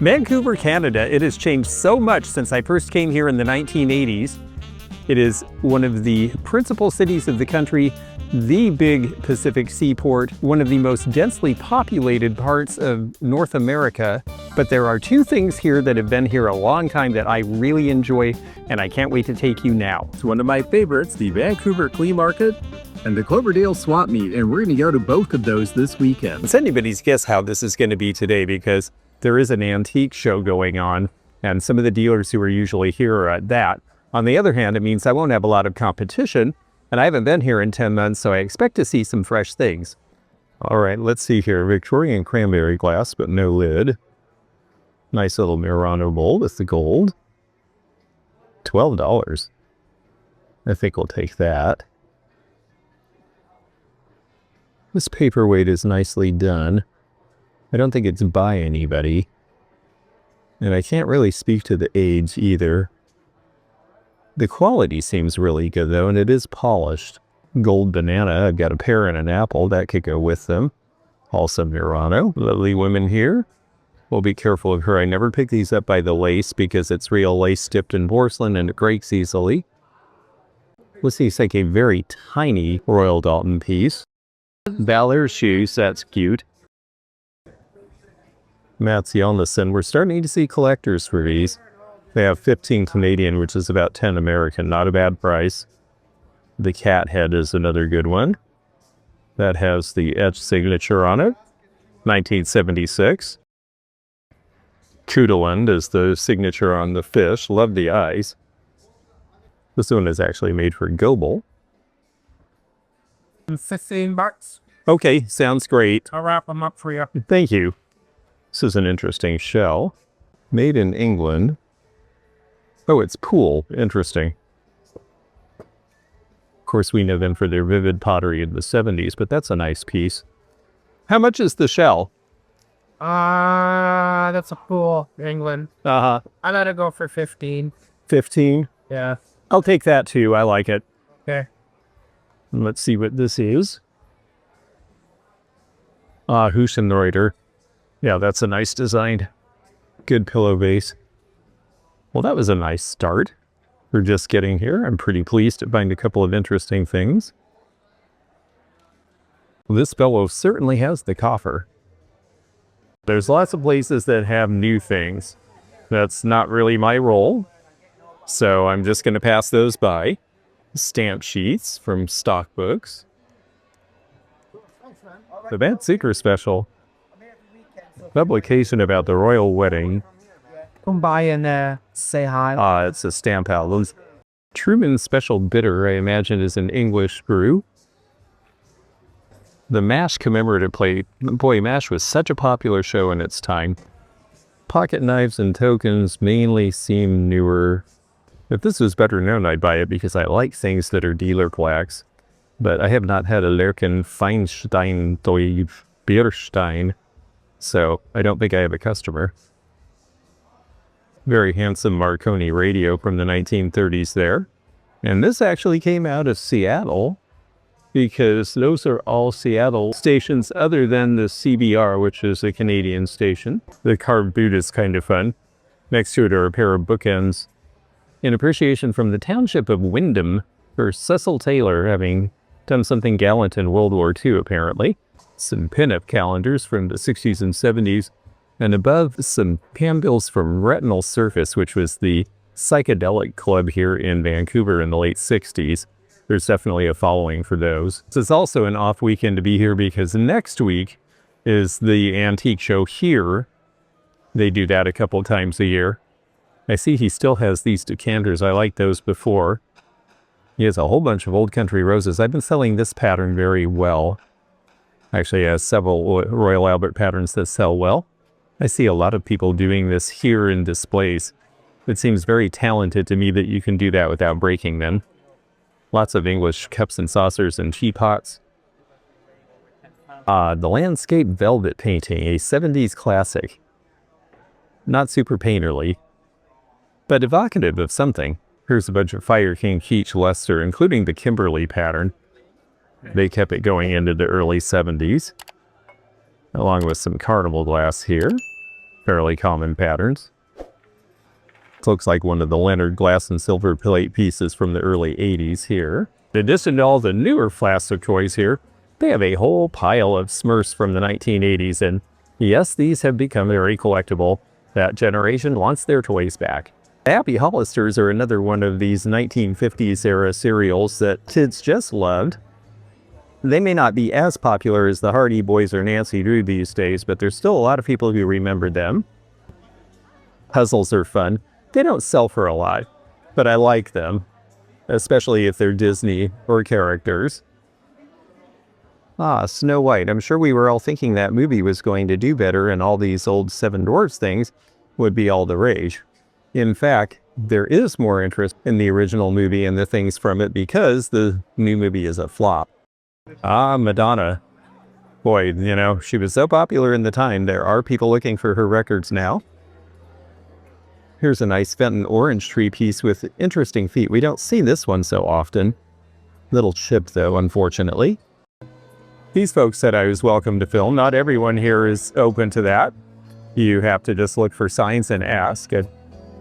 Vancouver, Canada, it has changed so much since I first came here in the 1980s. It is one of the principal cities of the country, the big Pacific seaport, one of the most densely populated parts of North America. But there are two things here that have been here a long time that I really enjoy, and I can't wait to take you now. It's one of my favorites, the Vancouver Flea Market and the Cloverdale Swap Meet, and we're going to go to both of those this weekend. It's anybody's guess how this is going to be today, because there is an antique show going on, and some of the dealers who are usually here are at that. On the other hand, it means I won't have a lot of competition, and I haven't been here in 10 months, so I expect to see some fresh things. All right, let's see here. Victorian cranberry glass, but no lid. Nice little Murano bowl with the gold. $12. I think we'll take that. This paperweight is nicely done. I don't think it's by anybody. And I can't really speak to the age either. The quality seems really good though, and it is polished. Gold banana, I've got a pear and an apple, that could go with them. Also Murano, lovely woman here. We'll be careful of her. I never pick these up by the lace because it's real lace dipped in porcelain and it breaks easily. Let's see, it's like a very tiny Royal Dalton piece. Ballard shoes, that's cute. Mats Jonassen, we're starting to see collectors for these. They have 15 Canadian, which is about 10 American, not a bad price. The cat head is another good one. That has the etched signature on it, 1976. Kudeland is the signature on the fish, love the eyes. This one is actually made for Goebel. $15. Okay, sounds great. I'll wrap them up for you. Thank you. This is an interesting shell. Made in England. Oh, it's Poole. Interesting. Of course, we know them for their vivid pottery in the 70s, but that's a nice piece. How much is the shell? That's a Poole, England. Uh-huh. I let it go for 15. 15? Yeah. I'll take that too. I like it. Okay. And let's see what this is. Huschenreuter. Yeah, that's a nice design. Good pillow base. Well, that was a nice start for just getting here. I'm pretty pleased to find a couple of interesting things. This fellow certainly has the coffer. There's lots of places that have new things. That's not really my role, so I'm just going to pass those by. Stamp sheets from stock books. The Bad Seeker special. Publication about the royal wedding. Come by and say hi. It's a stamp album. Truman's Special Bitter, I imagine, is an English brew. The MASH commemorative plate. Boy, MASH was such a popular show in its time. Pocket knives and tokens mainly seem newer. If this was better known, I'd buy it because I like things that are dealer plaques. But I have not had a Lerken Feinstein Doi Bierstein, so I don't think I have a customer. Very handsome Marconi radio from the 1930s there. And this actually came out of Seattle, because those are all Seattle stations other than the CBR, which is a Canadian station. The carved boot is kind of fun. Next to it are a pair of bookends. In appreciation from the township of Wyndham for Cecil Taylor having done something gallant in World War II, apparently. Some pin-up calendars from the 60s and 70s. And above, some handbills from Retinal Surface, which was the psychedelic club here in Vancouver in the late 60s. There's definitely a following for those. This is also an off weekend to be here because next week is the antique show here. They do that a couple times a year. I see he still has these decanters. I liked those before. He has a whole bunch of Old Country roses. I've been selling this pattern very well. Actually, he has several Royal Albert patterns that sell well. I see a lot of people doing this here in displays. It seems very talented to me that you can do that without breaking them. Lots of English cups and saucers and teapots. The landscape velvet painting, a 70s classic. Not super painterly, but evocative of something. Here's a bunch of Fire King Keach Leicester, including the Kimberley pattern. They kept it going into the early 70s. Along with some carnival glass here. fairly common patterns. It looks like one of the Leonard glass and silver plate pieces from the early 80s here. In addition to all the newer plastic toys here, they have a whole pile of Smurfs from the 1980s, and yes, these have become very collectible. That generation wants their toys back. Happy Hollisters are another one of these 1950s era cereals that kids just loved. They may not be as popular as the Hardy Boys or Nancy Drew these days, but there's still a lot of people who remember them. Puzzles are fun. They don't sell for a lot, but I like them, especially if they're Disney or characters. Ah, Snow White. I'm sure we were all thinking that movie was going to do better and all these old Seven Dwarfs things would be all the rage. In fact, there is more interest in the original movie and the things from it because the new movie is a flop. Ah, Madonna. Boy, you know, she was so popular in the time, there are people looking for her records now. Here's a nice Fenton orange tree piece with interesting feet. We don't see this one so often. Little chipped though, unfortunately. These folks said I was welcome to film. Not everyone here is open to that. You have to just look for signs and ask. And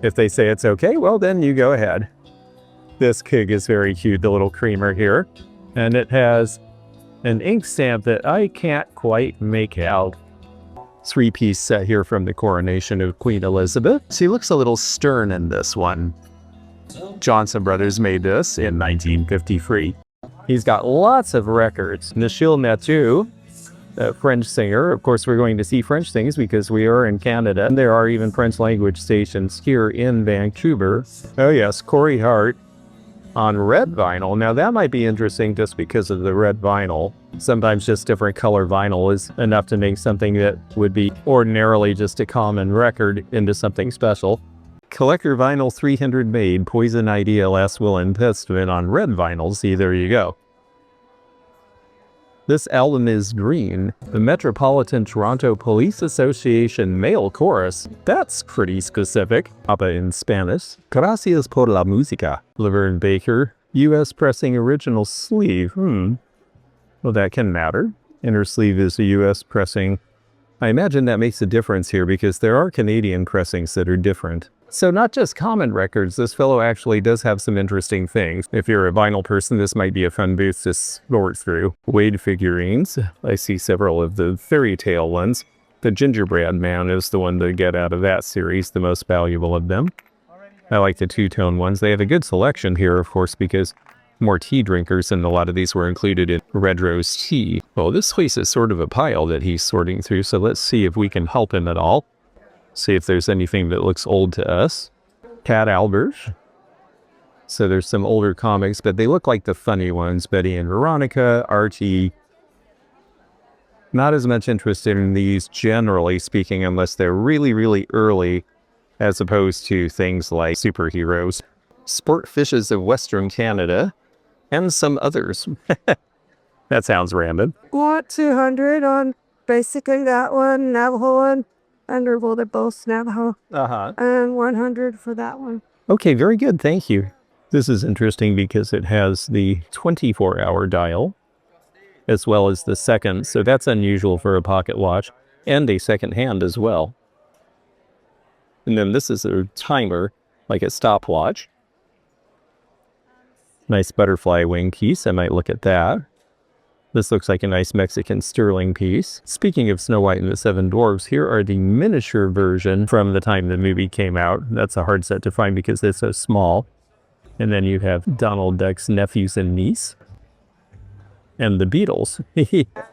if they say it's okay, well then you go ahead. This kid is very cute, the little creamer here. And it has an ink stamp that I can't quite make out. Three-piece set here from the coronation of Queen Elizabeth. She looks a little stern in this one. Johnson Brothers made this in 1953. He's got lots of records. Michel Natou, a French singer. Of course, we're going to see French things because we are in Canada. And there are even French language stations here in Vancouver. Oh yes, Corey Hart on red vinyl. Now that might be interesting just because of the red vinyl. Sometimes just different color vinyl is enough to make something that would be ordinarily just a common record into something special. Collector Vinyl 300 made, Poison Idea, Last Will and Testament on red vinyl. See, there you go. This album is green. The Metropolitan Toronto Police Association Male Chorus. That's pretty specific. Papa in Spanish. Gracias por la música. Laverne Baker. U.S. pressing original sleeve. Well, that can matter. Inner sleeve is a U.S. pressing. I imagine that makes a difference here because there are Canadian pressings that are different. So not just common records, this fellow actually does have some interesting things. If you're a vinyl person, this might be a fun booth to sort through. Wade figurines. I see several of the fairy tale ones. The Gingerbread Man is the one to get out of that series, the most valuable of them. I like the two-tone ones. They have a good selection here, of course, because more tea drinkers, and a lot of these were included in Red Rose tea. Well, this place is sort of a pile that he's sorting through, so let's see if we can help him at all. See if there's anything that looks old to us. Cat Albert. So there's some older comics, but they look like the funny ones. Betty and Veronica, Archie. Not as much interested in these, generally speaking, unless they're really, really early, as opposed to things like superheroes. Sport Fishes of Western Canada, and some others. That sounds random. What, 200 on basically that one, Navajo one? Well, they're both Navajo. And 100 for that one. Okay, very good. Thank you. This is interesting because it has the 24-hour dial as well as the second. So that's unusual for a pocket watch and a second hand as well. And then this is a timer, like a stopwatch. Nice butterfly wing piece. I might look at that. This looks like a nice Mexican sterling piece. Speaking of Snow White and the Seven Dwarfs, here are the miniature version from the time the movie came out. That's a hard set to find because they're so small. And then you have Donald Duck's nephews and niece. And the Beatles.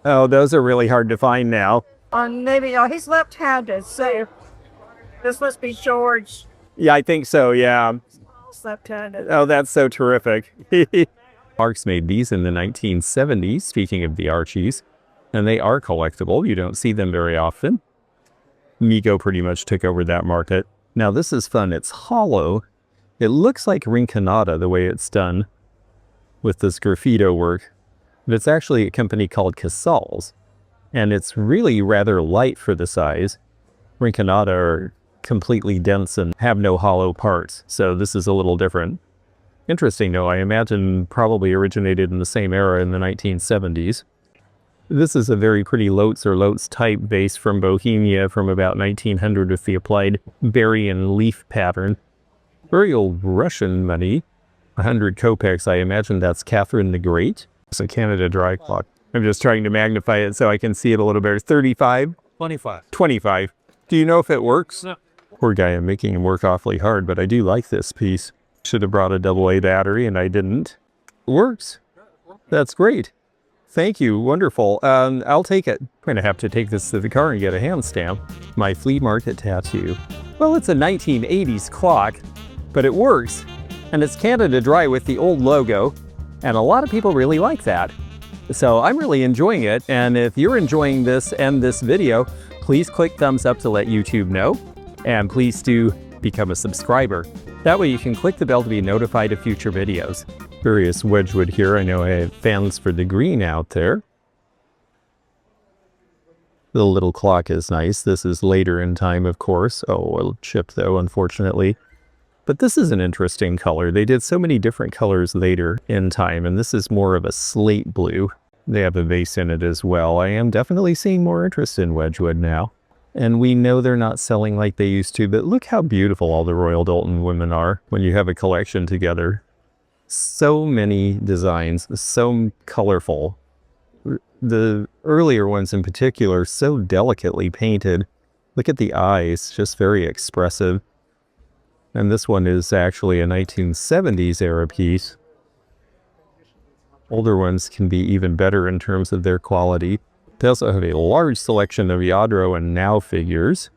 Oh, those are really hard to find now. Maybe, he's left-handed, so this must be George. Yeah, I think so, yeah. He's left-handed. Oh, that's so terrific. Parks made these in the 1970s, speaking of the Archies, and they are collectible. You don't see them very often. Mego pretty much took over that market. Now this is fun. It's hollow. It looks like Rinconada the way it's done with this graffito work. But it's actually a company called Casals, and it's really rather light for the size. Rinconada are completely dense and have no hollow parts, so this is a little different. Interesting though, I imagine probably originated in the same era in the 1970s. This is a very pretty Lotz or Lotz type vase from Bohemia from about 1900 with the applied berry and leaf pattern. Very old Russian money. 100 kopecks. I imagine that's Catherine the Great. It's a Canada dry clock. I'm just trying to magnify it so I can see it a little better. 35? 25. 25. Do you know if it works? No. Poor guy, I'm making him work awfully hard, but I do like this piece. Should have brought a AA battery and I didn't. It works. That's great. Thank you. Wonderful. I'll take it. I'm going to have to take this to the car and get a hand stamp. My flea market tattoo. Well, it's a 1980s clock, but it works. And it's Canada Dry with the old logo. And a lot of people really like that. So I'm really enjoying it. And if you're enjoying this and this video, please click thumbs up to let YouTube know. And please do become a subscriber. That way you can click the bell to be notified of future videos. Various Wedgwood here. I know I have fans for the green out there. The little clock is nice. This is later in time, of course. Oh, a chip though, unfortunately. But this is an interesting color. They did so many different colors later in time, and this is more of a slate blue. They have a vase in it as well. I am definitely seeing more interest in Wedgwood now. And we know they're not selling like they used to, but look how beautiful all the Royal Doulton women are when you have a collection together. So many designs, so colorful. The earlier ones in particular, so delicately painted. Look at the eyes, just very expressive. And this one is actually a 1970s era piece. Older ones can be even better in terms of their quality. They also have a large selection of Lladró and Now figures.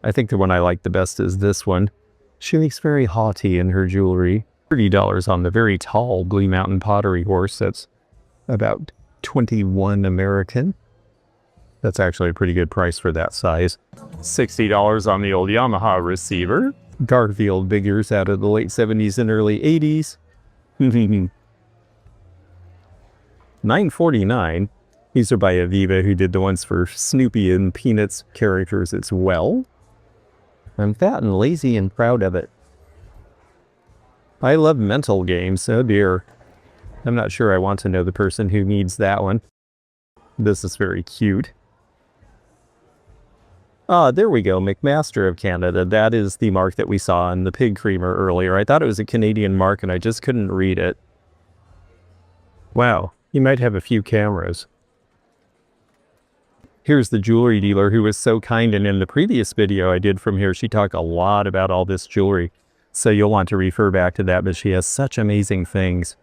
I think the one I like the best is this one. She looks very haughty in her jewelry. $30 on the very tall Blue Mountain pottery horse. That's about 21 American. That's actually a pretty good price for that size. $60 on the old Yamaha receiver. Garfield figures out of the late 70s and early 80s. $9.49. These are by Aviva, who did the ones for Snoopy and Peanuts characters as well. I'm fat and lazy and proud of it. I love mental games. Oh dear. I'm not sure I want to know the person who needs that one. This is very cute. Ah, there we go. McMaster of Canada. That is the mark that we saw in the pig creamer earlier. I thought it was a Canadian mark and I just couldn't read it. Wow. You might have a few cameras. Here's the jewelry dealer who was so kind, and in the previous video I did from here, she talked a lot about all this jewelry. So you'll want to refer back to that, but she has such amazing things.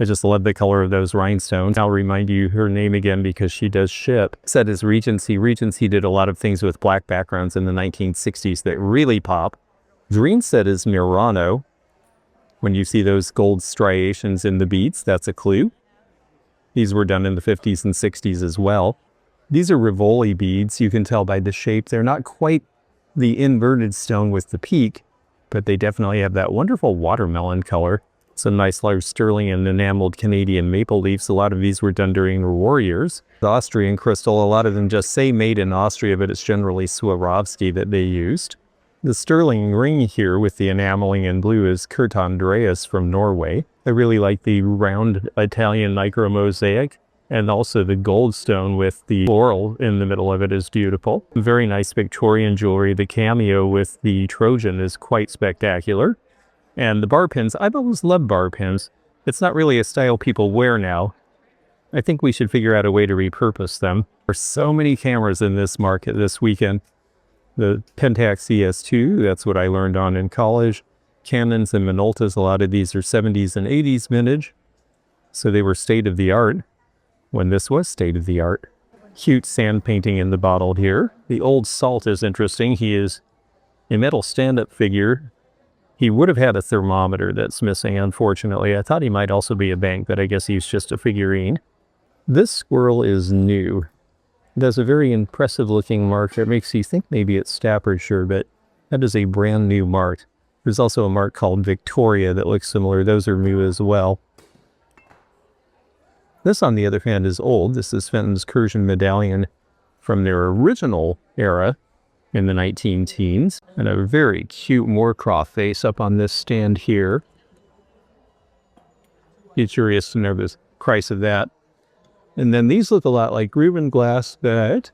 I just love the color of those rhinestones. I'll remind you her name again because she does ship. Set is Regency. Regency did a lot of things with black backgrounds in the 1960s that really pop. Green set is Murano. When you see those gold striations in the beads, that's a clue. These were done in the 50s and 60s as well. These are Rivoli beads. You can tell by the shape. They're not quite the inverted stone with the peak, but they definitely have that wonderful watermelon color. Some nice large sterling and enameled Canadian maple leaves. A lot of these were done during the war years. The Austrian crystal, a lot of them just say made in Austria, but it's generally Swarovski that they used. The sterling ring here with the enameling in blue is Kurt Andreas from Norway. I really like the round Italian micro mosaic, and also the gold stone with the floral in the middle of it is beautiful. Very nice Victorian jewelry. The cameo with the Trojan is quite spectacular. And the bar pins, I've always loved bar pins. It's not really a style people wear now. I think we should figure out a way to repurpose them. There's so many cameras in this market this weekend. The Pentax CS2, that's what I learned on in college. Canons and Minoltas, a lot of these are 70s and 80s vintage. So they were state-of-the-art when this was state-of-the-art. Cute sand painting in the bottle here. The old salt is interesting. He is a metal stand-up figure. He would have had a thermometer that's missing, unfortunately. I thought he might also be a bank, but I guess he's just a figurine. This squirrel is new. It has a very impressive looking mark that makes you think maybe it's Staffordshire, but that is a brand new mark. There's also a mark called Victoria that looks similar. Those are new as well. This, on the other hand, is old. This is Fenton's Cursion medallion from their original era in the 19-teens. And a very cute Moorcroft face up on this stand here. Be curious to know the price of that. And then these look a lot like Reuben glass, but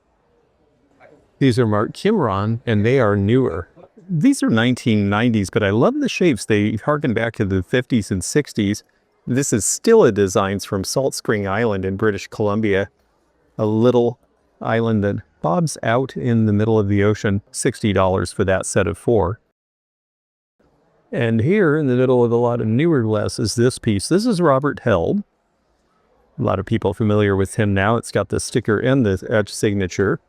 these are marked Qimron, and they are newer. These are 1990s, but I love the shapes. They harken back to the 50s and 60s. This is still a designs from Salt Spring Island in British Columbia, a little island that bobs out in the middle of the ocean. $60 for that set of 4. And here in the middle of a lot of newer glass is this piece. This is Robert Held. A lot of people familiar with him now. It's got the sticker and the etched signature.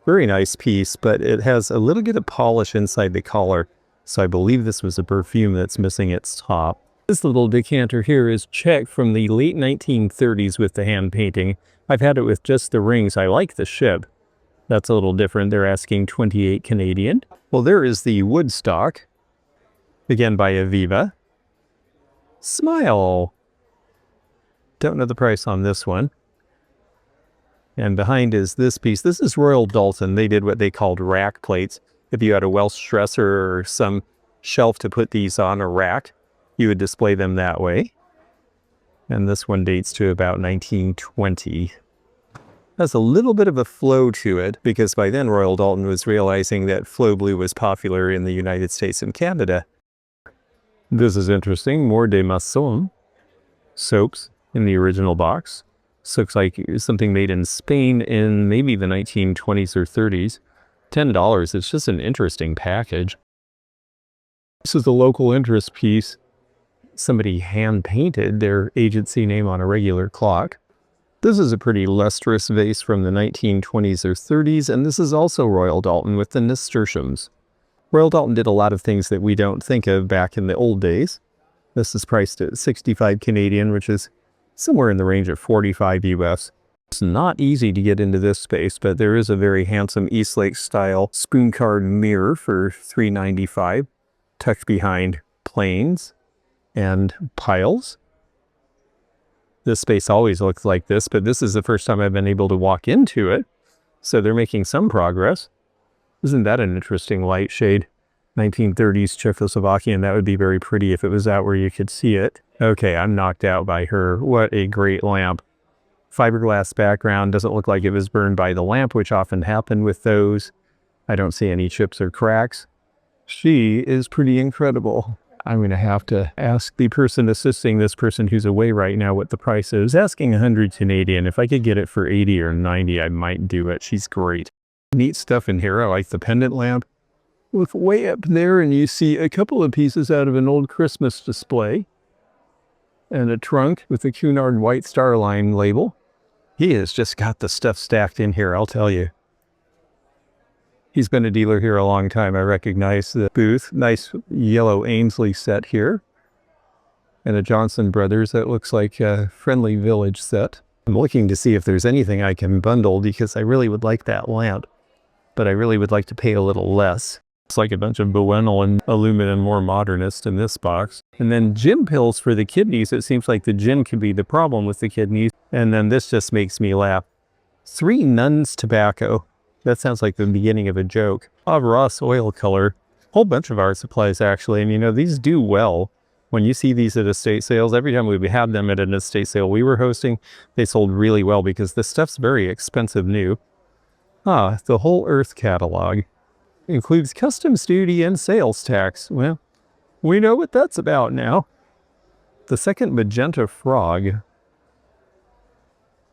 Very nice piece, but it has a little bit of polish inside the collar. So I believe this was a perfume that's missing its top. This little decanter here is Czech from the late 1930s with the hand painting. I've had it with just the rings. I like the ship. That's a little different. They're asking 28 Canadian. Well, there is the Woodstock, again by Aviva. Smile. Don't know the price on this one. And behind is this piece. This is Royal Dalton. They did what they called rack plates. If you had a Welsh dresser or some shelf to put these on, a rack, you would display them that way. And this one dates to about 1920. Has a little bit of a flow to it, because by then Royal Dalton was realizing that flow blue was popular in the United States and Canada. This is interesting. More de Maison soaps in the original box. This looks like something made in Spain in maybe the 1920s or 30s. $10. It's just an interesting package. This is a local interest piece. Somebody hand painted their agency name on a regular clock. This is a pretty lustrous vase from the 1920s or 30s, and this is also Royal Dalton with the nasturtiums. Royal Dalton did a lot of things that we don't think of back in the old days. This is priced at 65 Canadian, which is somewhere in the range of 45 US. It's not easy to get into this space, but there is a very handsome Eastlake style spoon card mirror for $3.95, tucked behind planes and piles. This space always looks like this, but this is the first time I've been able to walk into it. So they're making some progress. Isn't that an interesting light shade? 1930s Czechoslovakian. That would be very pretty if it was out where you could see it. Okay, I'm knocked out by her. What a great lamp. Fiberglass background. Doesn't look like it was burned by the lamp, which often happen with those. I don't see any chips or cracks. She is pretty incredible. I'm going to have to ask the person assisting this person who's away right now what the price is. Asking 100 Canadian. If I could get it for 80 or 90, I might do it. She's great. Neat stuff in here. I like the pendant lamp. Look way up there and you see a couple of pieces out of an old Christmas display. And a trunk with the Cunard White Star Line label. He has just got the stuff stacked in here, I'll tell you. He's been a dealer here a long time. I recognize the booth. Nice yellow Ainsley set here. And a Johnson Brothers that looks like a Friendly Village set. I'm looking to see if there's anything I can bundle because I really would like that lamp. But I really would like to pay a little less. It's like a bunch of Buenal and aluminum, more modernist in this box. And then gin pills for the kidneys. It seems like the gin could be the problem with the kidneys. And then this just makes me laugh. 3 Nuns tobacco. That sounds like the beginning of a joke. Bob Ross oil color. Whole bunch of art supplies actually. And you know, these do well. When you see these at estate sales, every time we had them at an estate sale we were hosting, they sold really well because this stuff's very expensive new. The Whole Earth catalog. Includes customs duty and sales tax. Well, we know what that's about now. The Second Magenta Frog.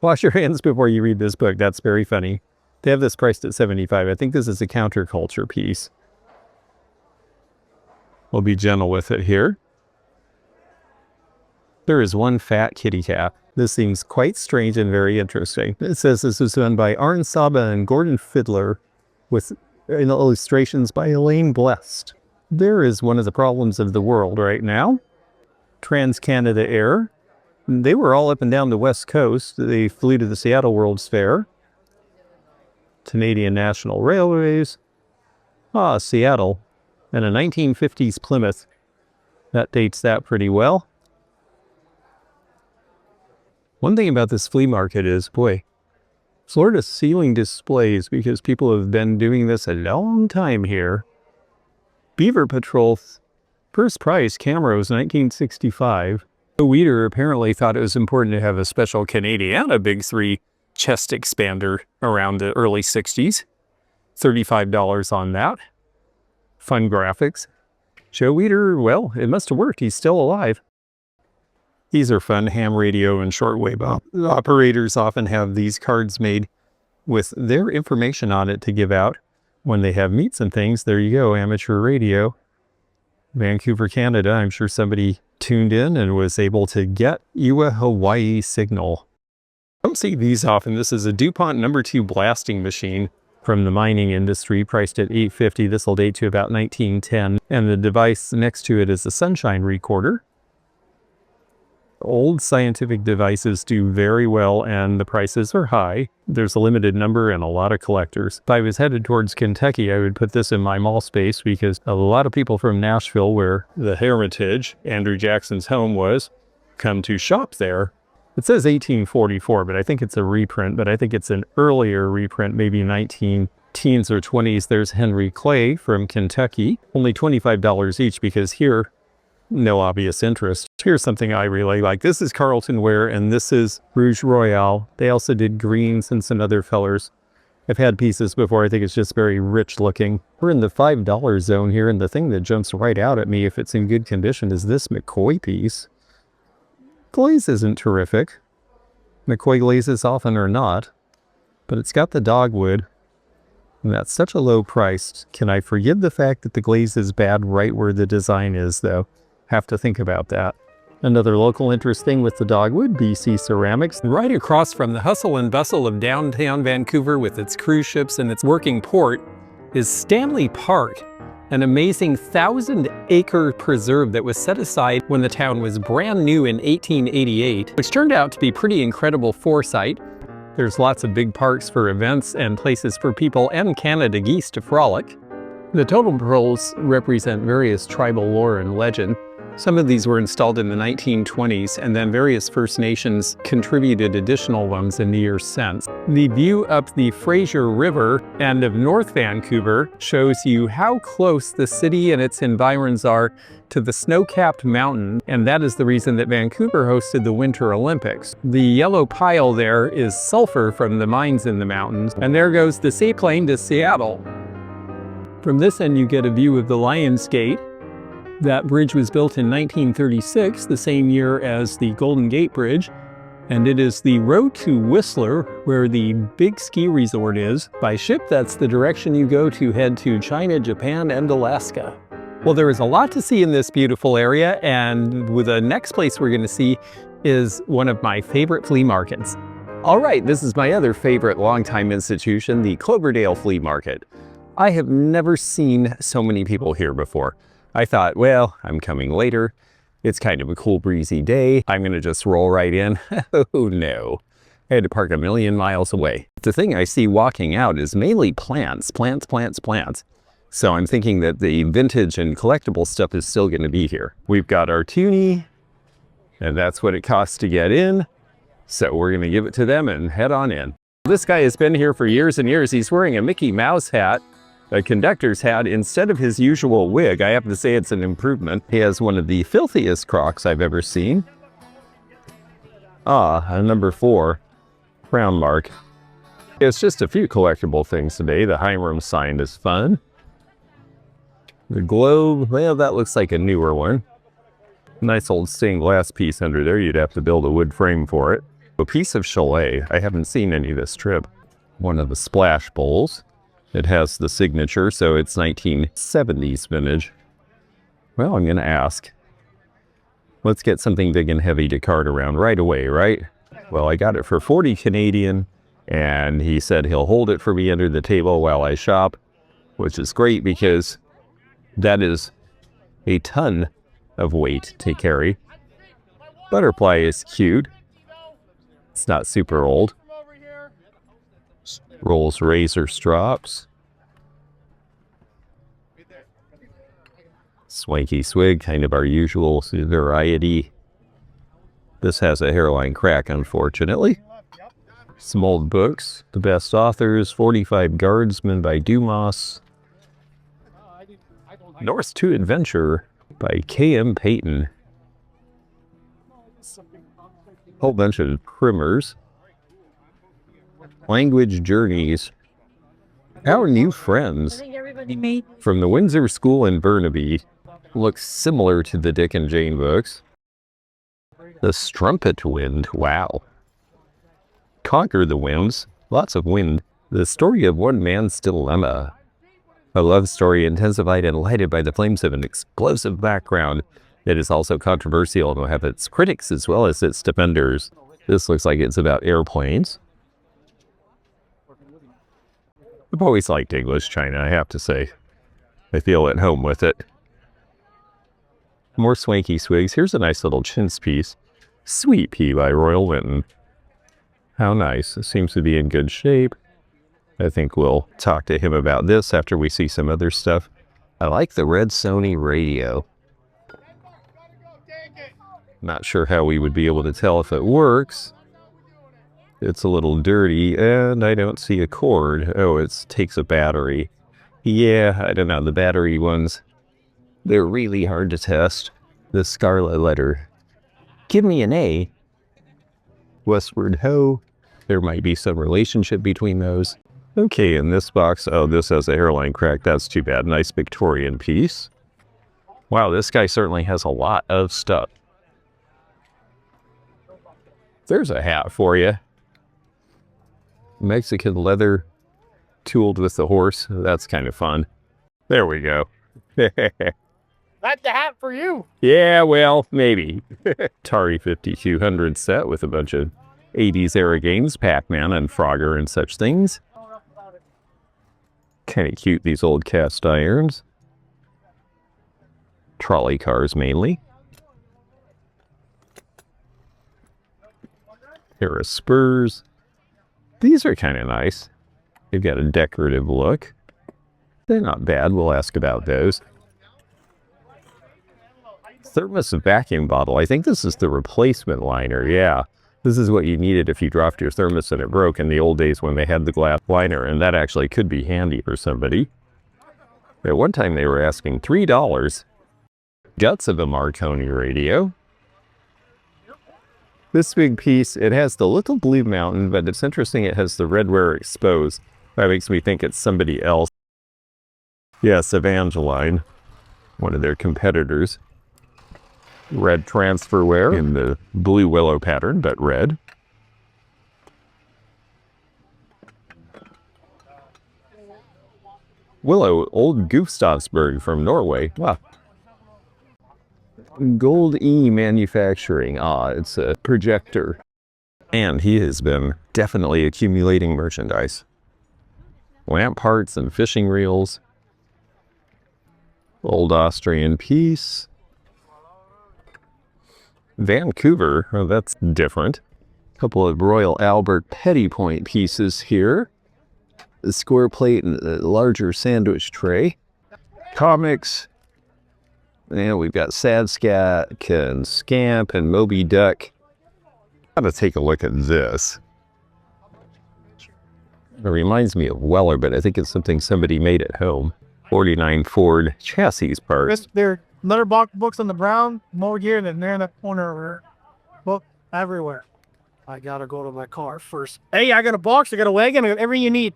Wash your hands before you read this book. That's very funny. They have this priced at 75. I think this is a counterculture piece. We'll be gentle with it here. There is one fat kitty cat. This seems quite strange and very interesting. It says this was done by Arn Saba and Gordon Fiddler with illustrations by Elaine Blest. There is one of the problems of the world right now. Trans-Canada Air. They were all up and down the West Coast. They flew to the Seattle World's Fair. Canadian National Railways. Seattle. And a 1950s Plymouth. That dates that pretty well. One thing about this flea market is, boy, Florida ceiling displays, because people have been doing this a long time here. Beaver Patrol, first price, camera was 1965. Weeder apparently thought it was important to have a special Canadiana Big 3 chest expander around the early 60s. $35 on that. Fun graphics. Joe Weeder, well, it must have worked. He's still alive. These are fun. Ham radio and shortwave operators often have these cards made with their information on it to give out when they have meets and things. There you go, amateur radio. Vancouver, Canada. I'm sure somebody tuned in and was able to get you a Hawaii signal. I don't see these often. This is a DuPont No. 2 blasting machine from the mining industry, priced at $850. This will date to about 1910. And the device next to it is a sunshine recorder. Old scientific devices do very well, and the prices are high. There's a limited number and a lot of collectors. If I was headed towards Kentucky, I would put this in my mall space because a lot of people from Nashville, where the Hermitage, Andrew Jackson's home was, come to shop there. It says 1844, but I think it's a reprint, but I think it's an earlier reprint, maybe 19 teens or 20s. There's Henry Clay from Kentucky, only $25 each because here, no obvious interest. Here's something I really like. This is Carlton Ware, and this is Rouge Royale. They also did greens and some other fellers. I've had pieces before. I think it's just very rich looking. We're in the $5 zone here, and the thing that jumps right out at me, if it's in good condition, is this McCoy piece. Glaze isn't terrific. McCoy glazes often are not, but it's got the dogwood, and that's such a low price. Can I forgive the fact that the glaze is bad right where the design is, though? Have to think about that. Another local interest thing with the dogwood, BC Ceramics. Right across from the hustle and bustle of downtown Vancouver with its cruise ships and its working port is Stanley Park, an amazing 1,000-acre preserve that was set aside when the town was brand new in 1888, which turned out to be pretty incredible foresight. There's lots of big parks for events and places for people and Canada geese to frolic. The totem poles represent various tribal lore and legend. Some of these were installed in the 1920s, and then various First Nations contributed additional ones in the years since. The view up the Fraser River and of North Vancouver shows you how close the city and its environs are to the snow-capped mountain, and that is the reason that Vancouver hosted the Winter Olympics. The yellow pile there is sulfur from the mines in the mountains, and there goes the seaplane to Seattle. From this end, you get a view of the Lions Gate. That bridge was built in 1936, the same year as the Golden Gate Bridge, and it is the road to Whistler, where the big ski resort is. By ship, that's the direction you go to head to China, Japan, and Alaska. Well, there is a lot to see in this beautiful area, and the next place we're going to see is one of my favorite flea markets. All right, this is my other favorite longtime institution, the Cloverdale Flea Market. I have never seen so many people here before. I thought, well, I'm coming later. It's kind of a cool breezy day. I'm gonna just roll right in. Oh no, I had to park a million miles away. The thing I see walking out is mainly plants. So I'm thinking that the vintage and collectible stuff is still gonna be here. We've got our toonie, and that's what it costs to get in. So we're gonna give it to them and head on in. This guy has been here for years and years. He's wearing a Mickey Mouse hat, a conductor's hat, instead of his usual wig. I have to say it's an improvement. He has one of the filthiest Crocs I've ever seen. A number 4 crown mark. It's just a few collectible things today. The Hiram sign is fun. The globe, well, that looks like a newer one. Nice old stained glass piece under there. You'd have to build a wood frame for it. A piece of Chalet. I haven't seen any this trip. One of the splash bowls. It has the signature, so it's 1970s vintage. Well, I'm going to ask. Let's get something big and heavy to cart around right away, right? Well, I got it for 40 Canadian, and he said he'll hold it for me under the table while I shop, which is great because that is a ton of weight to carry. Butterfly is cute. It's not super old. Rolls razor strops. Swanky swig, kind of our usual variety. This has a hairline crack, unfortunately. Some old books. The Best Authors, 45 Guardsmen by Dumas. North to Adventure by K.M. Payton. Whole bunch of primers. Language journeys. Our new friends from the Windsor School in Burnaby look similar to the Dick and Jane books. The Strumpet Wind, wow. Conquer the Winds, lots of wind. The story of one man's dilemma. A love story intensified and lighted by the flames of an explosive background. It is also controversial and will have its critics as well as its defenders. This looks like it's about airplanes. I've always liked English china, I have to say. I feel at home with it. More swanky swigs. Here's a nice little chintz piece. Sweet Pea by Royal Winton. How nice. It seems to be in good shape. I think we'll talk to him about this after we see some other stuff. I like the red Sony radio. Not sure how we would be able to tell if it works. It's a little dirty, and I don't see a cord. Oh, it takes a battery. Yeah, I don't know. The battery ones, they're really hard to test. The Scarlet Letter. Give me an A. Westward Ho. There might be some relationship between those. Okay, in this box, oh, this has a hairline crack. That's too bad. Nice Victorian piece. Wow, this guy certainly has a lot of stuff. There's a hat for you. Mexican leather tooled with the horse. That's kind of fun. There we go. That's the hat for you. Yeah, well, maybe. Atari 5200 set with a bunch of 80s era games, Pac-Man and Frogger and such things. Kind of cute, these old cast irons. Trolley cars mainly. Pair of spurs. These are kind of nice. They've got a decorative look. They're not bad. We'll ask about those. Thermos vacuum bottle. I think this is the replacement liner. Yeah. This is what you needed if you dropped your thermos and it broke in the old days when they had the glass liner, and that actually could be handy for somebody. At one time they were asking $3. Guts of a Marconi radio. This big piece, it has the little blue mountain, but it's interesting it has the redware exposed. That makes me think it's somebody else. Yes, Evangeline, one of their competitors. Red transferware in the blue willow pattern, but red. Willow, old Gustafsberg from Norway. Wow. Gold E Manufacturing. Ah, it's a projector. And he has been definitely accumulating merchandise. Lamp parts and fishing reels. Old Austrian piece. Vancouver, oh, that's different. A couple of Royal Albert Petty Point pieces here. The square plate and the larger sandwich tray. Comics. And we've got Sadscat and Scamp and Moby Duck. Gotta take a look at this. It reminds me of Weller, but I think it's something somebody made at home. 49 Ford chassis parts. There letterbox books on the brown, more gear than they're in the corner. Book everywhere. I gotta go to my car first. Hey, I got a box, I got a wagon, I got everything you need.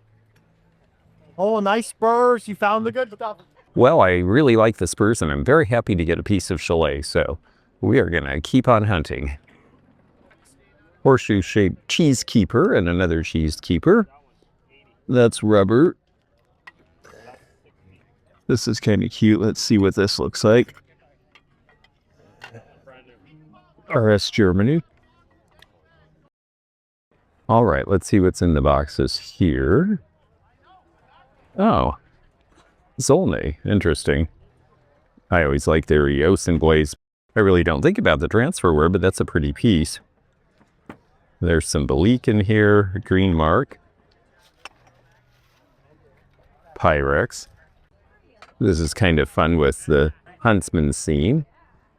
Oh, nice spurs. You found the good stuff. Well, I really like the spurs, and I'm very happy to get a piece of Chalet, so we are gonna keep on hunting. Horseshoe-shaped cheese keeper and another cheese keeper. That's rubber. This is kind of cute. Let's see what this looks like. RS Germany. All right, let's see what's in the boxes here. Oh, Zolnay. Interesting. I always like their Yosin Blaze. I really don't think about the transferware, but that's a pretty piece. There's some Balik in here, a green mark. Pyrex. This is kind of fun with the Huntsman scene.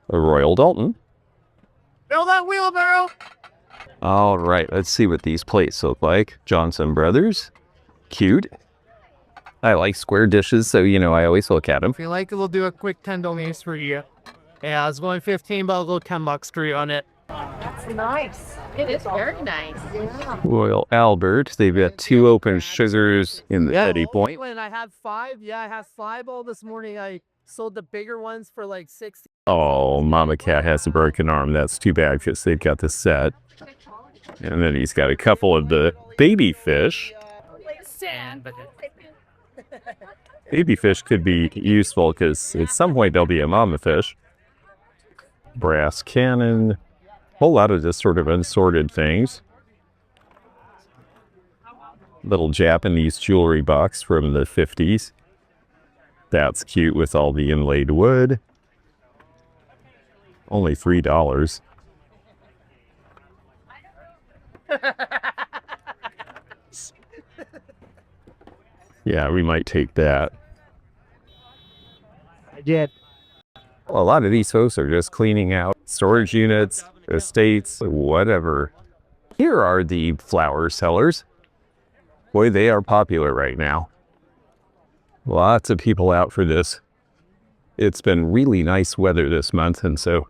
A Royal Dalton. Fill that wheelbarrow! All right, let's see what these plates look like. Johnson Brothers. Cute. I like square dishes, so, you know, I always look at them. If you like it, we'll do a quick $10 for you. Yeah, I was going 15, but I'll go $10 for you on it. Nice. It is very nice. Royal Albert. They've got 2 open sugars in the Eddie Point. When I had 5, I had 5 all this morning. I sold the bigger ones for like 60. Oh, Mama Cat has a broken arm. That's too bad because they've got the set. And then he's got a couple of the baby fish. Baby fish could be useful because at some point there'll be a mama fish. Brass cannon. Whole lot of just sort of unsorted things. Little Japanese jewelry box from the 50s. That's cute with all the inlaid wood. Only $3. Yeah, we might take that. I did. Well, a lot of these folks are just cleaning out storage units, estates, whatever. Here are the flower sellers. Boy, they are popular right now. Lots of people out for this. It's been really nice weather this month, and so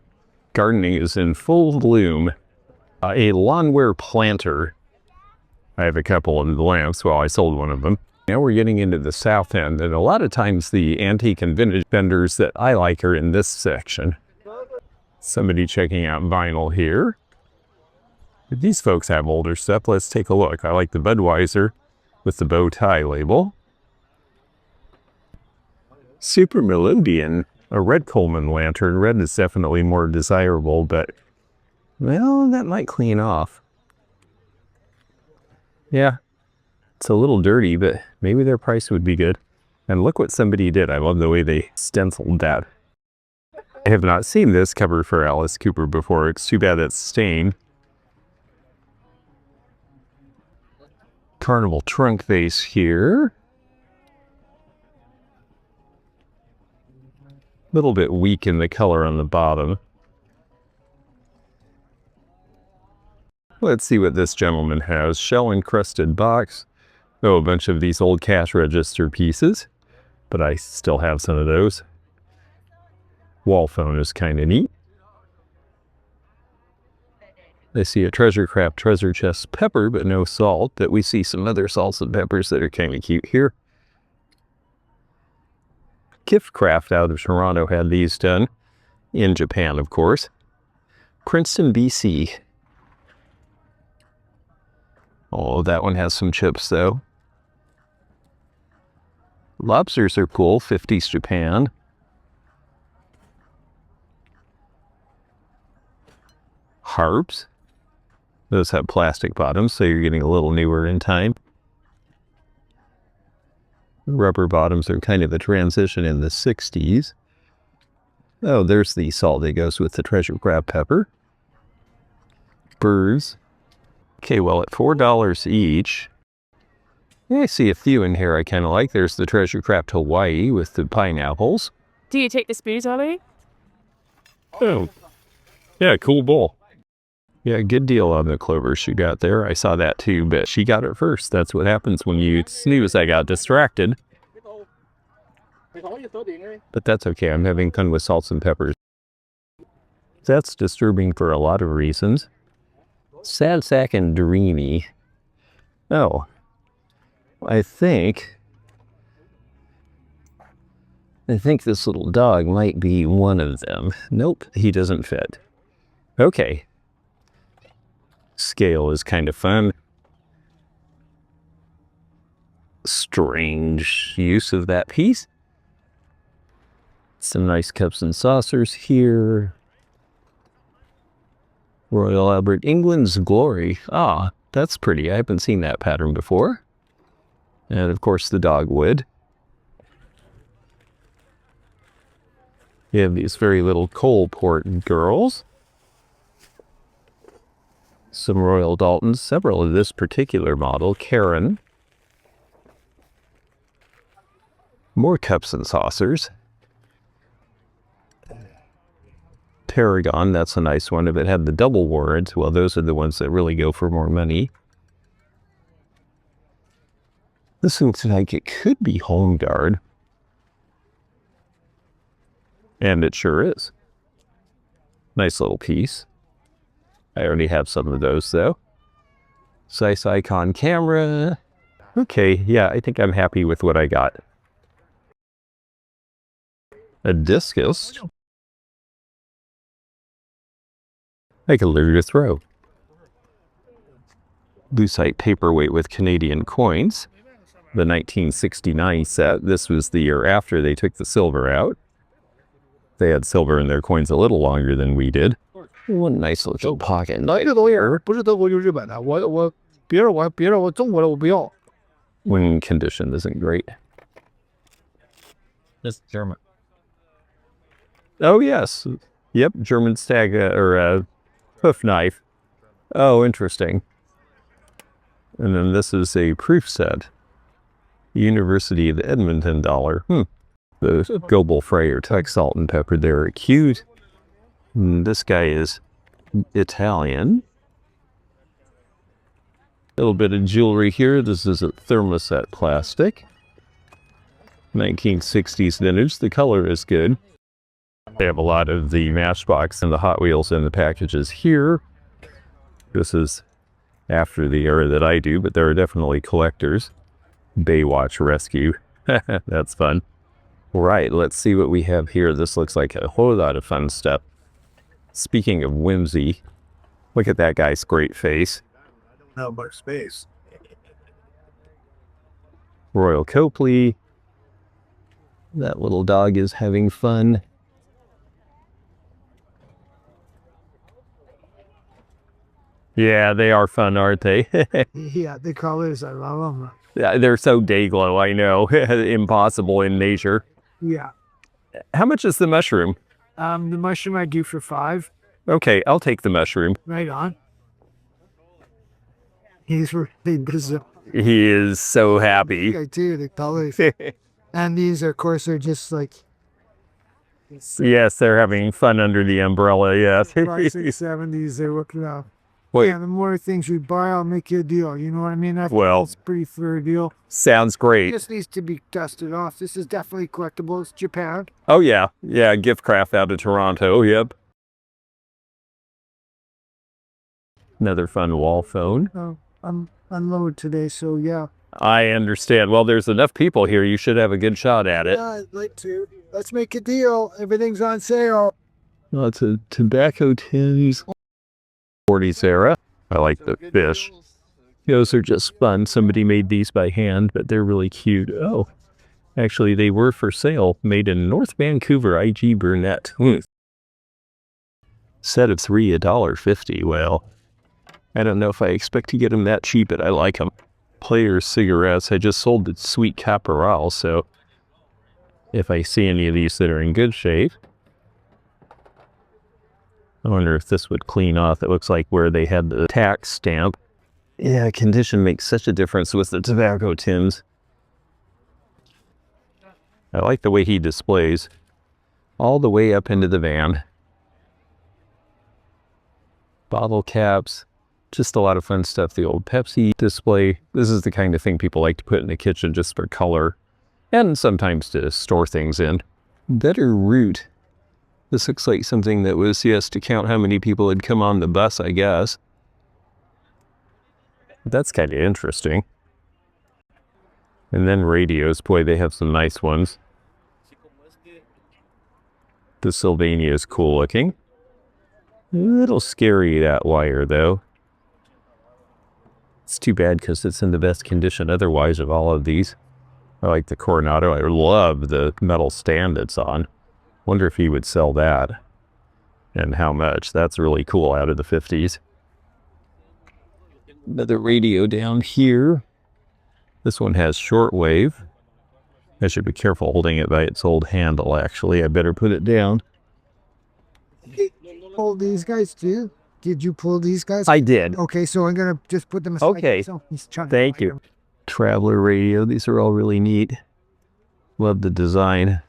gardening is in full bloom. A lawnware planter. I have a couple of the lamps. Well, I sold one of them. Now we're getting into the south end, and a lot of times the antique and vintage vendors that I like are in this section. Somebody checking out vinyl here. These folks have older stuff. Let's take a look. I like the Budweiser with the bow tie label. Super Melodian, a red Coleman lantern. Red is definitely more desirable, but, well, that might clean off. Yeah, it's a little dirty, but maybe their price would be good. And look what somebody did. I love the way they stenciled that. I have not seen this cover for Alice Cooper before. It's too bad it's stained. Carnival trunk vase here. A little bit weak in the color on the bottom. Let's see what this gentleman has. Shell encrusted box. Oh, a bunch of these old cash register pieces, but I still have some of those. Wall phone is kind of neat. I see a treasure craft treasure chest pepper, but no salt, but we see some other salts and peppers that are kind of cute here. Gift Craft out of Toronto had these done. In Japan, of course. Princeton, BC. Oh, that one has some chips, though. Lobsters are cool. 50s Japan. Harps. Those have plastic bottoms, so you're getting a little newer in time. Rubber bottoms are kind of a transition in the 60s. Oh, there's the salt that goes with the treasure crab pepper. Birds. Okay, well, at $4 each, I see a few in here I kind of like. There's the treasure craft Hawaii with the pineapples. Do you take the spoons already? Oh, yeah, cool bowl. Yeah, good deal on the clover she got there. I saw that too, but she got it first. That's what happens when you snooze. I got distracted. But that's okay. I'm having fun with salts and peppers. That's disturbing for a lot of reasons. Sad Sack and Dreamy. Oh, I think this little dog might be one of them. Nope, he doesn't fit. Okay. Scale is kind of fun. Strange use of that piece. Some nice cups and saucers here. Royal Albert, England's Glory. Ah, that's pretty. I haven't seen that pattern before. And of course the dogwood. You have these very little Coalport girls. Some Royal Daltons, several of this particular model. Karen. More cups and saucers. Paragon, that's a nice one. If it had the double wards, well, those are the ones that really go for more money. This looks like it could be Holmegaard. And it sure is. Nice little piece. I already have some of those though. Zeiss Icon camera. Okay, yeah, I think I'm happy with what I got. A discus. I can learn to throw. Lucite paperweight with Canadian coins. The 1969 set. This was the year after they took the silver out. They had silver in their coins a little longer than we did. One nice little pocket. 这个东西不是德国就是日本的，别人我中国的我不要。 Wing condition isn't great. It's German. Oh yes, yep, German stag hoof knife. Oh, interesting. And then this is a proof set. University of Edmonton dollar. The Goebel Frayer Tech salt and pepper. They're cute. And this guy is Italian. A little bit of jewelry here. This is a thermoset plastic. 1960s vintage. The color is good. They have a lot of the Matchbox and the Hot Wheels in the packages here. This is after the era that I do, but there are definitely collectors. Baywatch Rescue. That's fun. Right, let's see what we have here. This looks like a whole lot of fun stuff. Speaking of whimsy, look at that guy's great face. Not much space. Royal Copley. That little dog is having fun. Yeah, they are fun, aren't they? Yeah, the colors, I love them. Yeah, they're so day glow, I know. Impossible in nature. Yeah. How much is the mushroom? The mushroom I do for $5. Okay, I'll take the mushroom. Right on. He's really busy. He is so happy. I do, the colors. And these, of course, are just like... Yes, they're having fun under the umbrella, yes. Pricing 70s, they look it up. Wait. Yeah, the more things we buy, I'll make you a deal. You know what I mean? I think Well, it's a pretty fair deal. Sounds great. This needs to be dusted off. This is definitely collectibles. Japan. Oh, yeah. Yeah, gift craft out of Toronto, yep. Another fun wall phone. Oh, I'm unloaded today, so yeah. I understand. Well, there's enough people here. You should have a good shot at it. Yeah, I'd like to. Let's make a deal. Everything's on sale. Lots of tobacco tins. 40s era. I like the fish. Those are just fun. Somebody made these by hand, but they're really cute. Oh, actually, they were for sale. Made in North Vancouver, IG Burnett. Set of 3, $1.50. Well, I don't know if I expect to get them that cheap, but I like them. Players cigarettes. I just sold the Sweet Caporal, so if I see any of these that are in good shape, I wonder if this would clean off. It looks like where they had the tax stamp. Yeah, condition makes such a difference with the tobacco tins. I like the way he displays all the way up into the van. Bottle caps. Just a lot of fun stuff. The old Pepsi display. This is the kind of thing people like to put in the kitchen just for color and sometimes to store things in. Better Root. This looks like something that was, yes, to count how many people had come on the bus, I guess. That's kind of interesting. And then radios. Boy, they have some nice ones. The Sylvania is cool looking. A little scary, that wire, though. It's too bad because it's in the best condition otherwise of all of these. I like the Coronado. I love the metal stand it's on. Wonder if he would sell that. And how much. That's really cool out of the 50s. Another radio down here. This one has shortwave. I should be careful holding it by its old handle, actually. I better put it down. Pull these guys too? Did you pull these guys? I did. Okay, so I'm going to just put them aside. Okay. So he's trying to Thank find you. them. Traveler radio. These are all really neat. Love the design.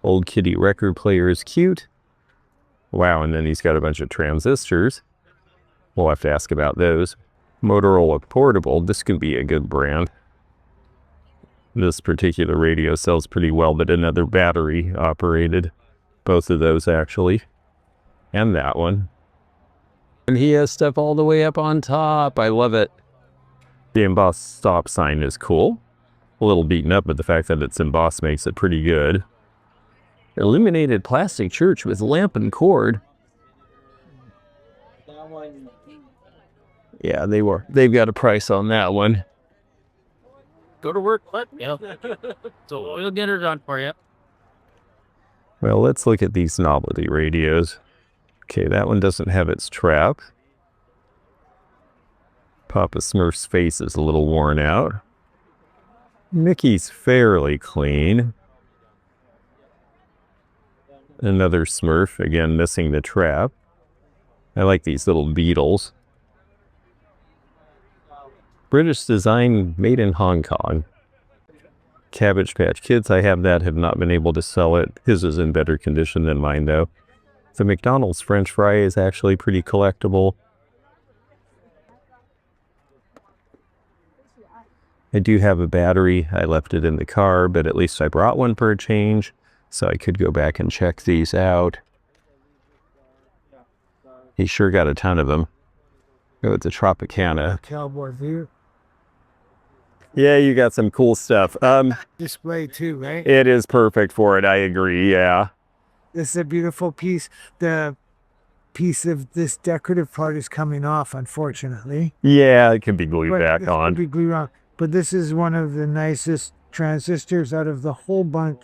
Old Kitty record player is cute. Wow, and then he's got a bunch of transistors. We'll have to ask about those. Motorola Portable. This could be a good brand. This particular radio sells pretty well, but another battery operated. Both of those, actually. And that one. And he has stuff all the way up on top. I love it. The embossed stop sign is cool. A little beaten up, but the fact that it's embossed makes it pretty good. Illuminated plastic church with lamp and cord. Yeah, they've got a price on that one. Go to work, but so we'll get it done for you. Well, let's look at these novelty radios. Okay, that one doesn't have its trap. Papa Smurf's face is a little worn out. Mickey's fairly clean. Another Smurf, again missing the trap. I like these little beetles. British design, made in Hong Kong. Cabbage Patch Kids, I have that, have not been able to sell it. His is in better condition than mine though. The McDonald's French fry is actually pretty collectible. I do have a battery. I left it in the car, but at least I brought one for a change, so I could go back and check these out. He sure got a ton of them. Oh, it's a Tropicana. Cowboy view. Yeah, you got some cool stuff. Display too, right? It is perfect for it. I agree. Yeah. This is a beautiful piece. The piece of this decorative part is coming off, unfortunately. Yeah, it can be glued But back this on. could be glued on. But this is one of the nicest transistors out of the whole bunch,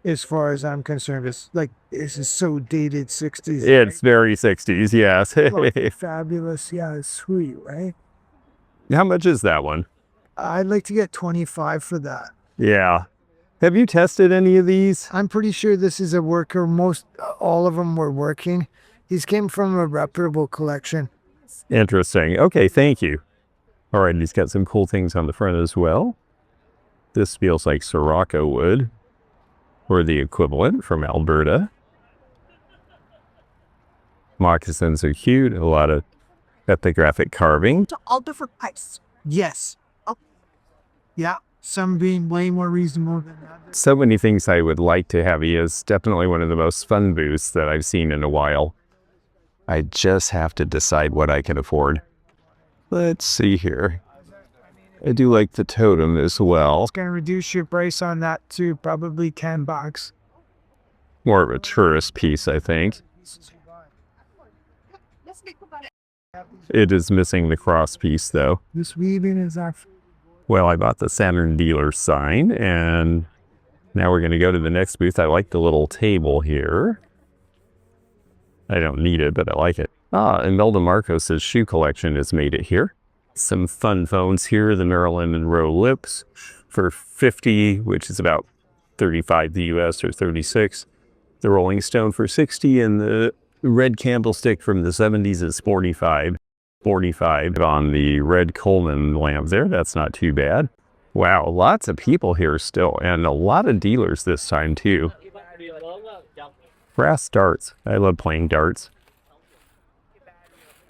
as far as I'm concerned. It's like, this is so dated 60s. It's very 60s, yes. right? Fabulous. Yeah, it's sweet, right? How much is that one? I'd like to get 25 for that. Yeah. Have you tested any of these? I'm pretty sure this is a worker. All of them were working. These came from a reputable collection. Interesting. Okay, thank you. All right, he's got some cool things on the front as well. This feels like Sirocco wood, or the equivalent from Alberta. Moccasins are cute. A lot of epigraphic carving. To all different prices. Yes. Oh. Yeah. Some being way more reasonable than others. So many things I would like to have. He is definitely one of the most fun booths that I've seen in a while. I just have to decide what I can afford. Let's see here. I do like the totem as well. It's going to reduce your price on that to probably $10. More of a tourist piece, I think. It is missing the cross piece, though. This weaving is actually... Well, I bought the Saturn dealer sign, and now we're going to go to the next booth. I like the little table here. I don't need it, but I like it. Imelda Marcos's shoe collection has made it here. Some fun phones here. The Marilyn Monroe Lips for $50, which is about $35 the US or $36. The Rolling Stone for $60, and the red candlestick from the 70s is $45. $45 on the red Coleman lamp there. That's not too bad. Wow, lots of people here still, and a lot of dealers this time too. Brass darts. I love playing darts.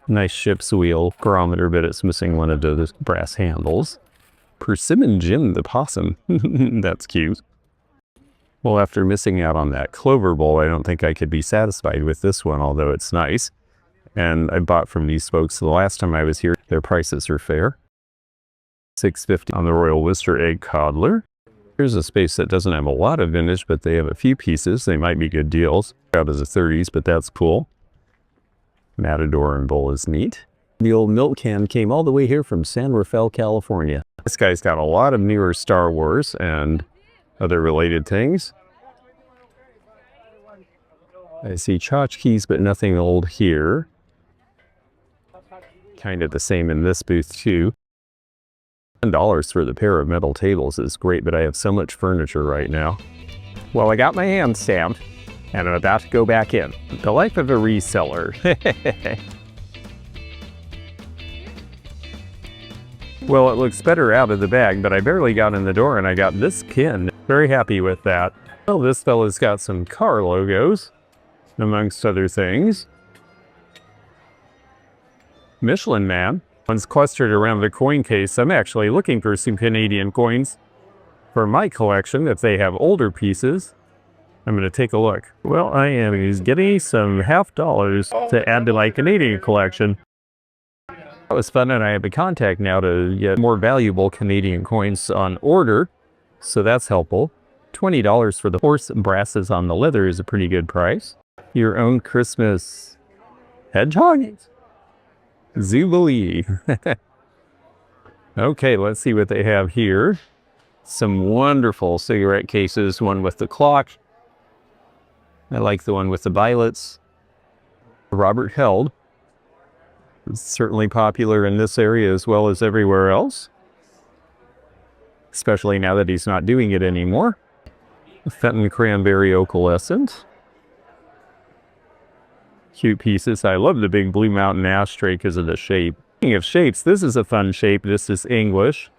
Nice ship's wheel barometer, but it's missing one of those brass handles. Persimmon Jim the possum. That's cute. Well, after missing out on that Clover Bowl, I don't think I could be satisfied with this one, although it's nice. And I bought from these folks the last time I was here. Their prices are fair. $6.50 on the Royal Worcester Egg Coddler. Here's a space that doesn't have a lot of vintage, but they have a few pieces. They might be good deals. Out of the 30s, but that's cool. Matador and Bull is neat. The old milk can came all the way here from San Rafael, California. This guy's got a lot of newer Star Wars and other related things. I see tchotchkes, but nothing old here. Kind of the same in this booth too. $10 for the pair of metal tables is great, but I have so much furniture right now. Well, I got my hand stamped, and I'm about to go back in. The life of a reseller. Well, it looks better out of the bag, but I barely got in the door, and I got this pin. Very happy with that. Well, this fella's got some car logos, amongst other things. Michelin Man. One's clustered around the coin case. I'm actually looking for some Canadian coins for my collection if they have older pieces. I'm going to take a look. Well, I am getting some $50 to add to my Canadian collection. That was fun, and I have a contact now to get more valuable Canadian coins on order, so that's helpful. $20 for the horse brasses on the leather is a pretty good price. Your own Christmas hedgehog? Jubilee. Okay, let's see what they have here. Some wonderful cigarette cases, one with the clock. I like the one with the violets. Robert Held. It's certainly popular in this area as well as everywhere else, especially now that he's not doing it anymore. Fenton Cranberry Opalescent. Cute pieces. I love the big Blue Mountain ashtray because of the shape. Speaking of shapes, this is a fun shape. This is English.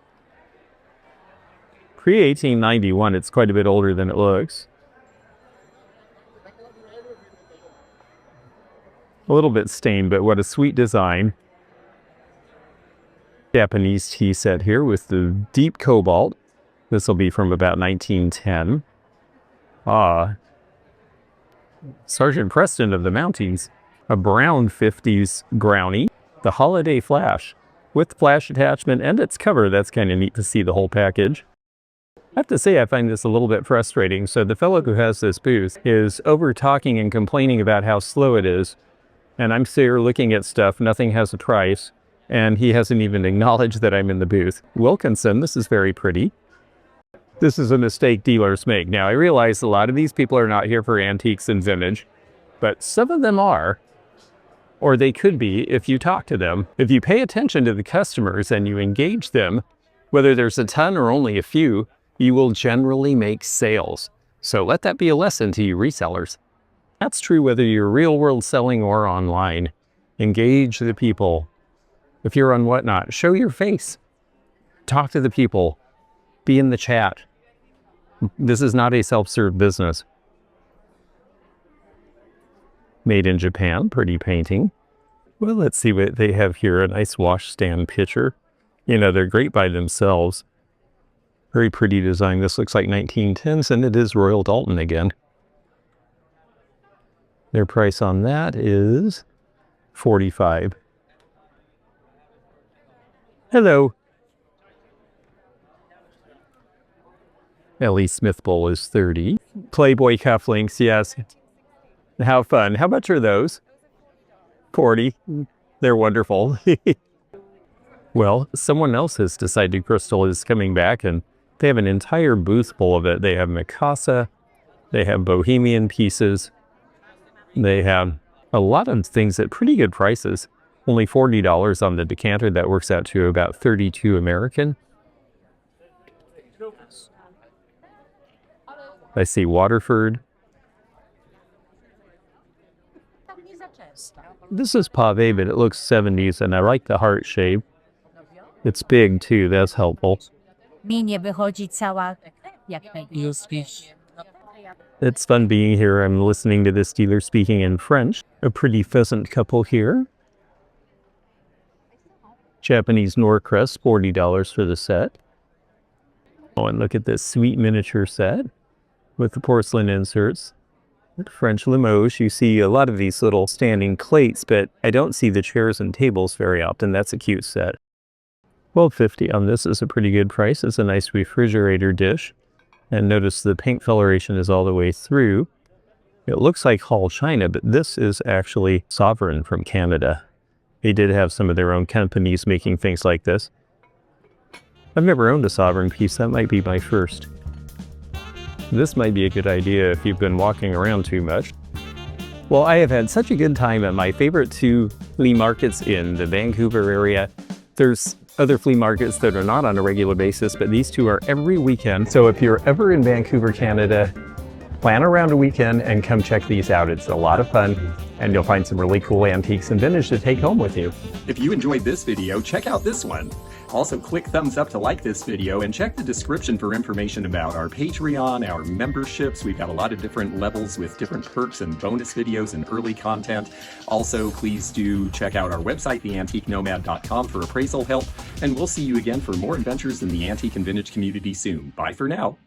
Pre-1891. It's quite a bit older than it looks. A little bit stained, but what a sweet design. Japanese tea set here with the deep cobalt. This will be from about 1910. Sergeant Preston of the Mounties. A brown 50s brownie. The Holiday Flash with flash attachment and its cover. That's kind of neat to see the whole package. I have to say I find this a little bit frustrating. So the fellow who has this booth is over talking and complaining about how slow it is. And I'm here looking at stuff. Nothing has a price. And he hasn't even acknowledged that I'm in the booth. Wilkinson, this is very pretty. This is a mistake dealers make. Now, I realize a lot of these people are not here for antiques and vintage, but some of them are, or they could be if you talk to them. If you pay attention to the customers and you engage them, whether there's a ton or only a few, you will generally make sales. So let that be a lesson to you resellers. That's true whether you're real world selling or online. Engage the people. If you're on Whatnot, show your face. Talk to the people. Be in the chat. This is not a self-serve business. Made in Japan, pretty painting. Well, let's see what they have here. A nice washstand pitcher. You know, they're great by themselves. Very pretty design. This looks like 1910s, and it is Royal Dalton again. Their price on that is $45. Hello. L.E. Smith Bowl is $30. Playboy cufflinks, yes. How fun. How much are those? $40. They're wonderful. Well, someone else has decided crystal is coming back, and they have an entire booth full of it. They have Mikasa. They have Bohemian pieces. They have a lot of things at pretty good prices. Only $40 on the decanter. That works out to about $32 American. I see Waterford. This is pave, but it looks 70s, and I like the heart shape. It's big too, that's helpful. It's fun being here. I'm listening to this dealer speaking in French. A pretty pheasant couple here. Japanese Norcrest, $40 for the set. Oh, and look at this sweet miniature set with the porcelain inserts. French Limoges. You see a lot of these little standing plates, but I don't see the chairs and tables very often. That's a cute set. $12.50 on this is a pretty good price. It's a nice refrigerator dish. And notice the paint coloration is all the way through. It looks like Hall China, but this is actually Sovereign from Canada. They did have some of their own companies making things like this. I've never owned a Sovereign piece. That might be my first. This might be a good idea if you've been walking around too much. Well, I have had such a good time at my favorite two flea markets in the Vancouver area. There's other flea markets that are not on a regular basis, but these two are every weekend. So if you're ever in Vancouver, Canada, plan around a weekend and come check these out. It's a lot of fun, and you'll find some really cool antiques and vintage to take home with you. If you enjoyed this video, check out this one. Also, click thumbs up to like this video and check the description for information about our Patreon, our memberships. We've got a lot of different levels with different perks and bonus videos and early content. Also, please do check out our website, theantiquenomad.com, for appraisal help. And we'll see you again for more adventures in the antique and vintage community soon. Bye for now.